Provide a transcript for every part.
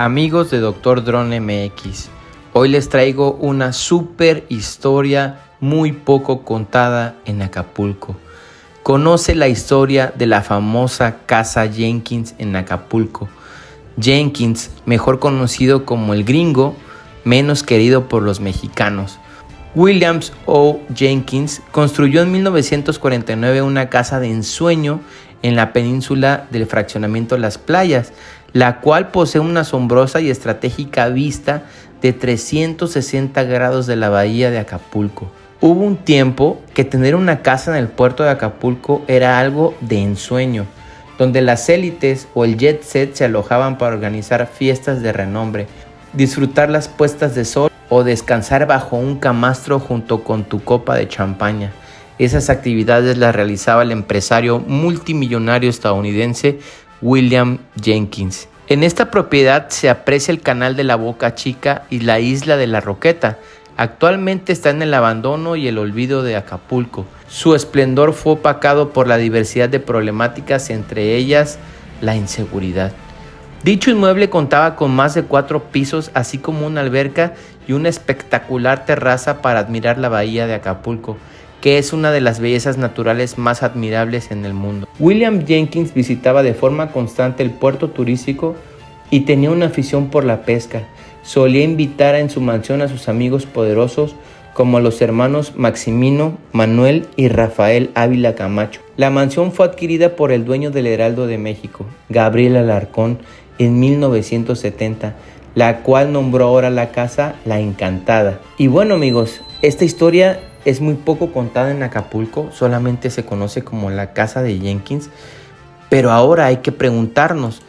Amigos de Dr. Drone MX, hoy les traigo una super historia muy poco contada en Acapulco. Conoce la historia de la famosa Casa Jenkins en Acapulco. Jenkins, mejor conocido como el Gringo, menos querido por los mexicanos. William O. Jenkins construyó en 1949 una casa de ensueño en la península del fraccionamiento Las Playas, la cual posee una asombrosa y estratégica vista de 360 grados de la bahía de Acapulco. Hubo un tiempo que tener una casa en el puerto de Acapulco era algo de ensueño, donde las élites o el jet set se alojaban para organizar fiestas de renombre, disfrutar las puestas de sol o descansar bajo un camastro junto con tu copa de champaña. Esas actividades las realizaba el empresario multimillonario estadounidense William Jenkins. En esta propiedad se aprecia el canal de la Boca Chica y la isla de la Roqueta. Actualmente está en el abandono y el olvido de Acapulco. Su esplendor fue opacado por la diversidad de problemáticas, entre ellas la inseguridad. Dicho inmueble contaba con más de 4 pisos, así como una alberca y una espectacular terraza para admirar la bahía de Acapulco, que es una de las bellezas naturales más admirables en el mundo. William Jenkins visitaba de forma constante el puerto turístico y tenía una afición por la pesca. Solía invitar en su mansión a sus amigos poderosos como los hermanos Maximino, Manuel y Rafael Ávila Camacho. La mansión fue adquirida por el dueño del Heraldo de México, Gabriel Alarcón, en 1970, la cual nombró ahora la casa La Encantada. Y bueno, amigos, esta historia es muy poco contada en Acapulco, solamente se conoce como la Casa de Jenkins, pero ahora hay que preguntarnos,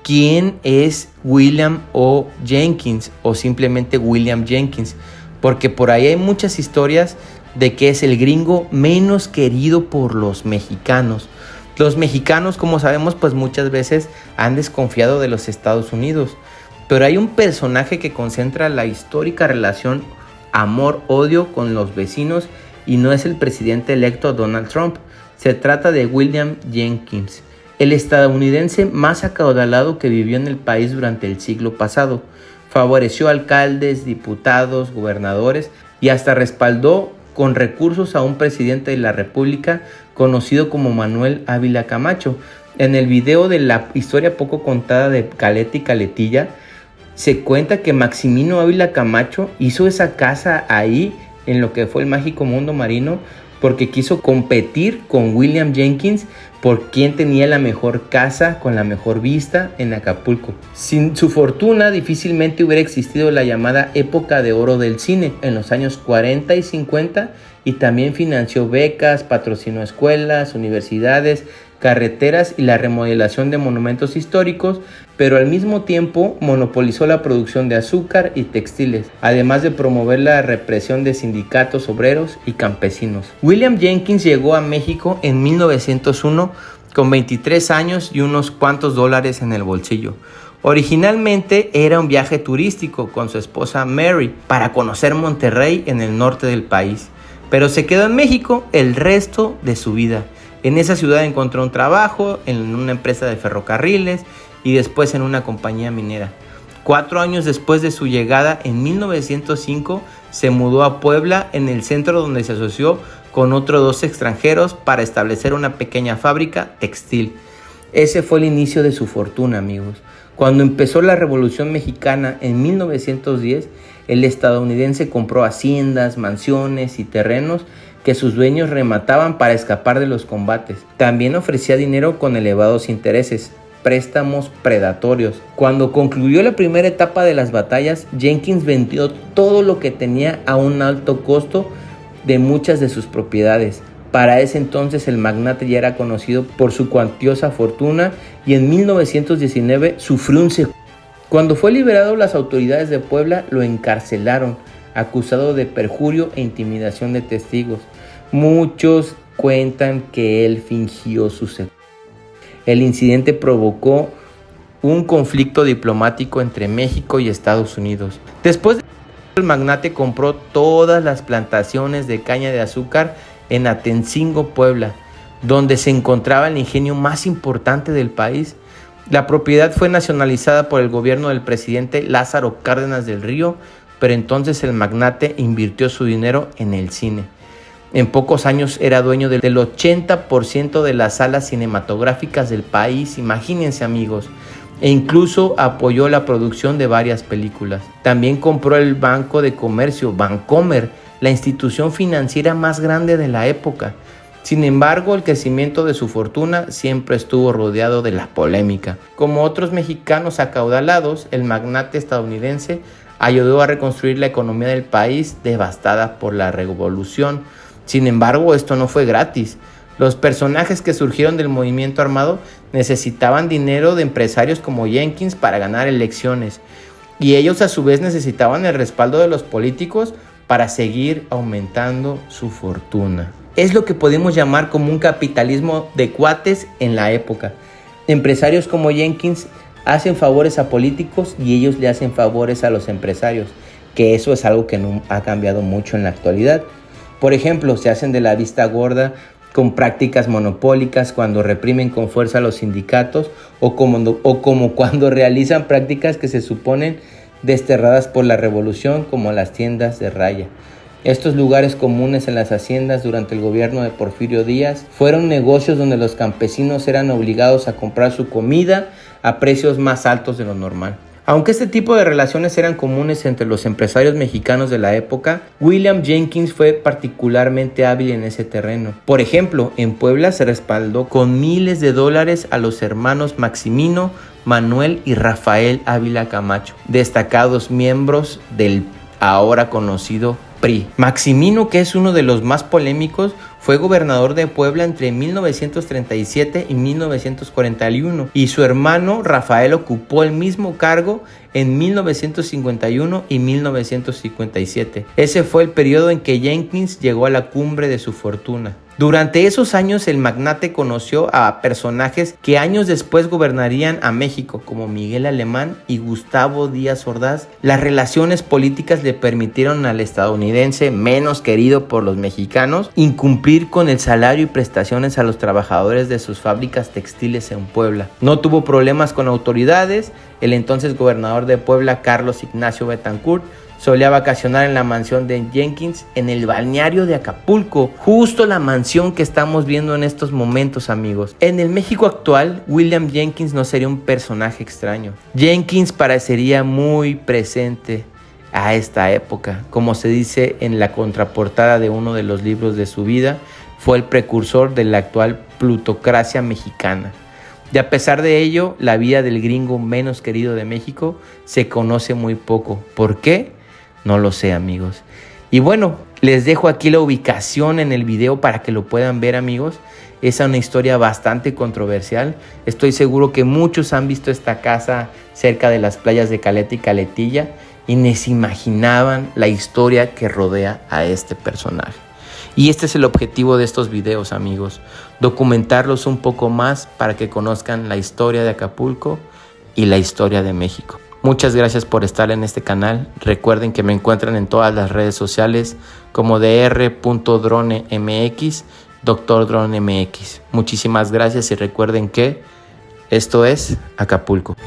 ¿quién es William O. Jenkins o simplemente William Jenkins? Porque por ahí hay muchas historias de que es el gringo menos querido por los mexicanos. Los mexicanos, como sabemos, pues muchas veces han desconfiado de los Estados Unidos, pero hay un personaje que concentra la histórica relación amor-odio con los vecinos y no es el presidente electo Donald Trump. Se trata de William Jenkins, el estadounidense más acaudalado que vivió en el país durante el siglo pasado. Favoreció alcaldes, diputados, gobernadores y hasta respaldó con recursos a un presidente de la República conocido como Manuel Ávila Camacho. En el video de la historia poco contada de Caleta y Caletilla, se cuenta que Maximino Ávila Camacho hizo esa casa ahí en lo que fue el mágico mundo marino porque quiso competir con William Jenkins por quién tenía la mejor casa con la mejor vista en Acapulco. Sin su fortuna difícilmente hubiera existido la llamada época de oro del cine en los años 40 y 50 y también financió becas, patrocinó escuelas, universidades, carreteras y la remodelación de monumentos históricos, pero al mismo tiempo monopolizó la producción de azúcar y textiles, además de promover la represión de sindicatos obreros y campesinos. William Jenkins llegó a México en 1901 con 23 años y unos cuantos dólares en el bolsillo. Originalmente era un viaje turístico con su esposa Mary para conocer Monterrey en el norte del país, pero se quedó en México el resto de su vida. En esa ciudad encontró un trabajo en una empresa de ferrocarriles y después en una compañía minera. 4 años después de su llegada, en 1905, se mudó a Puebla, en el centro donde se asoció con otros 2 extranjeros para establecer una pequeña fábrica textil. Ese fue el inicio de su fortuna, amigos. Cuando empezó la Revolución Mexicana en 1910, el estadounidense compró haciendas, mansiones y terrenos que sus dueños remataban para escapar de los combates. También ofrecía dinero con elevados intereses, préstamos predatorios. Cuando concluyó la primera etapa de las batallas, Jenkins vendió todo lo que tenía a un alto costo de muchas de sus propiedades. Para ese entonces el magnate ya era conocido por su cuantiosa fortuna y en 1919 sufrió un secuestro. Cuando fue liberado, las autoridades de Puebla lo encarcelaron, acusado de perjurio e intimidación de testigos. Muchos cuentan que él fingió su secuestro. El incidente provocó un conflicto diplomático entre México y Estados Unidos. Después de el magnate compró todas las plantaciones de caña de azúcar en Atencingo, Puebla, donde se encontraba el ingenio más importante del país. La propiedad fue nacionalizada por el gobierno del presidente Lázaro Cárdenas del Río, pero entonces el magnate invirtió su dinero en el cine. En pocos años era dueño del 80% de las salas cinematográficas del país, imagínense amigos, e incluso apoyó la producción de varias películas. También compró el Banco de Comercio, Bancomer, la institución financiera más grande de la época. Sin embargo, el crecimiento de su fortuna siempre estuvo rodeado de la polémica. Como otros mexicanos acaudalados, el magnate estadounidense ayudó a reconstruir la economía del país devastada por la revolución. Sin embargo, esto no fue gratis. Los personajes que surgieron del movimiento armado necesitaban dinero de empresarios como Jenkins para ganar elecciones, y ellos a su vez necesitaban el respaldo de los políticos para seguir aumentando su fortuna. Es lo que podemos llamar como un capitalismo de cuates en la época. Empresarios como Jenkins hacen favores a políticos y ellos le hacen favores a los empresarios, que eso es algo que no ha cambiado mucho en la actualidad. Por ejemplo, se hacen de la vista gorda con prácticas monopólicas cuando reprimen con fuerza a los sindicatos o como cuando realizan prácticas que se suponen desterradas por la revolución, como las tiendas de raya. Estos lugares comunes en las haciendas durante el gobierno de Porfirio Díaz fueron negocios donde los campesinos eran obligados a comprar su comida a precios más altos de lo normal. Aunque este tipo de relaciones eran comunes entre los empresarios mexicanos de la época, William Jenkins fue particularmente hábil en ese terreno. Por ejemplo, en Puebla se respaldó con miles de dólares a los hermanos Maximino, Manuel y Rafael Ávila Camacho, destacados miembros del ahora conocido PRI. Maximino, que es uno de los más polémicos, fue gobernador de Puebla entre 1937 y 1941 y su hermano Rafael ocupó el mismo cargo en 1951 y 1957. Ese fue el periodo en que Jenkins llegó a la cumbre de su fortuna. Durante esos años el magnate conoció a personajes que años después gobernarían a México, como Miguel Alemán y Gustavo Díaz Ordaz. Las relaciones políticas le permitieron al estadounidense, menos querido por los mexicanos, incumplir con el salario y prestaciones a los trabajadores de sus fábricas textiles en Puebla. No tuvo problemas con autoridades. El entonces gobernador de Puebla, Carlos Ignacio Betancourt, solía vacacionar en la mansión de Jenkins en el balneario de Acapulco, justo la mansión que estamos viendo en estos momentos, amigos. En el México actual, William Jenkins no sería un personaje extraño. Jenkins parecería muy presente a esta época. Como se dice en la contraportada de uno de los libros de su vida, fue el precursor de la actual plutocracia mexicana. Y a pesar de ello, la vida del gringo menos querido de México se conoce muy poco. ¿Por qué? No lo sé, amigos. Y bueno, les dejo aquí la ubicación en el video para que lo puedan ver, amigos. Es una historia bastante controversial. Estoy seguro que muchos han visto esta casa cerca de las playas de Caleta y Caletilla y ni se imaginaban la historia que rodea a este personaje. Y este es el objetivo de estos videos, amigos. Documentarlos un poco más para que conozcan la historia de Acapulco y la historia de México. Muchas gracias por estar en este canal. Recuerden que me encuentran en todas las redes sociales como dr.dronemx, Dr. Drone MX. Muchísimas gracias y recuerden que esto es Acapulco.